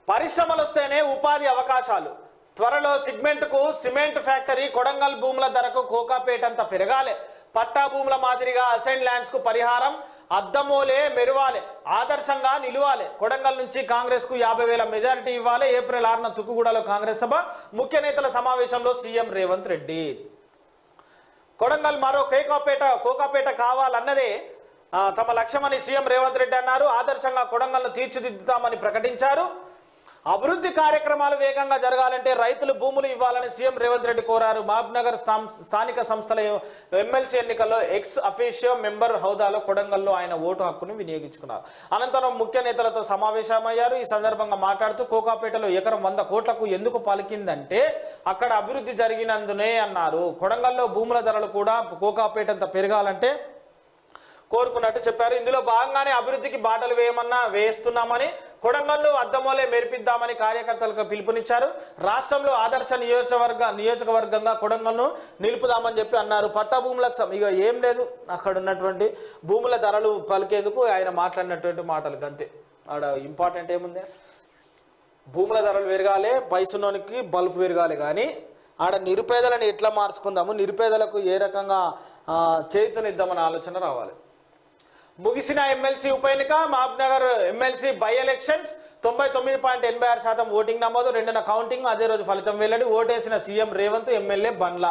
పరిశ్రమలు వస్తేనే ఉపాధి అవకాశాలు. త్వరలో సిగ్మెంట్కు సిమెంట్ ఫ్యాక్టరీ, కొడంగల్ భూముల ధరకు కోకాపేట అంత పెరగాలి. పట్టా భూముల మాదిరిగా అసైన్ ల్యాండ్స్కు పరిహారం అద్దమోలే మెరువాలే, ఆదర్శంగా నిలువాలి. కొడంగల్ నుంచి కాంగ్రెస్కు 50,000 మెజారిటీ ఇవ్వాలి. ఏప్రిల్ 6న తుక్కుగూడలో కాంగ్రెస్ సభ, ముఖ్య నేతల సమావేశంలో సీఎం రేవంత్ రెడ్డి. కొడంగల్ మరో కోకాపేట కావాలన్నదే తమ లక్ష్యమని సీఎం రేవంత్ రెడ్డి అన్నారు. ఆదర్శంగా కొడంగల్ను తీర్చిదిద్దుతామని ప్రకటించారు. అభివృద్ధి కార్యక్రమాలు వేగంగా జరగాలంటే రైతులు భూములు ఇవ్వాలని సీఎం రేవంత్ రెడ్డి కోరారు. మహబూబ్నగర్ స్థానిక సంస్థల ఎమ్మెల్సీ ఎన్నికల్లో ఎక్స్ అఫీషియో మెంబర్ హోదాలో కొడంగల్లో ఆయన ఓటు హక్కును వినియోగించుకున్నారు. అనంతరం ముఖ్య నేతలతో సమావేశమయ్యారు. ఈ సందర్భంగా మాట్లాడుతూ కోకాపేటలో ఎకరం 100 కోట్లకు ఎందుకు పలికిందంటే అక్కడ అభివృద్ధి జరిగినందునే అన్నారు. కొడంగల్లో భూముల ధరలు కూడా కోకాపేట అంత పెరగాలంటే కోరుకున్నట్టు చెప్పారు. ఇందులో భాగంగానే అభివృద్ధికి బాటలు వేస్తున్నామని, కొడంగల్ను అద్దమోలే మెరిపిద్దామని కార్యకర్తలకు పిలుపునిచ్చారు. రాష్ట్రంలో ఆదర్శ నియోజకవర్గంగా కొడంగల్ను నిలుపుదామని చెప్పి అన్నారు. పట్టా భూములకు ఇక ఏం లేదు, అక్కడ ఉన్నటువంటి భూముల ధరలు పలికేందుకు ఆయన మాట్లాడినటువంటి మాటలకు అంతే. ఆడ ఇంపార్టెంట్ ఏముంది, భూముల ధరలు పెరగాలి, పైసున్నోనికి బల్బు పెరగాలి. కానీ ఆడ నిరుపేదలను ఎట్లా మార్చుకుందాము, నిరుపేదలకు ఏ రకంగా చేతునిద్దామని ఆలోచన రావాలి. ముగిసిన ఎమ్మెల్సీ ఉప ఎన్నిక, Mahabubnagar MLC by elections 99.86% voting నమోదు. 2న కౌంటింగ్, అదే రోజు ఫలితం వెల్లడి. ఓటేసిన సీఎం రేవంత్, ఎమ్మెల్యే బండ్ల.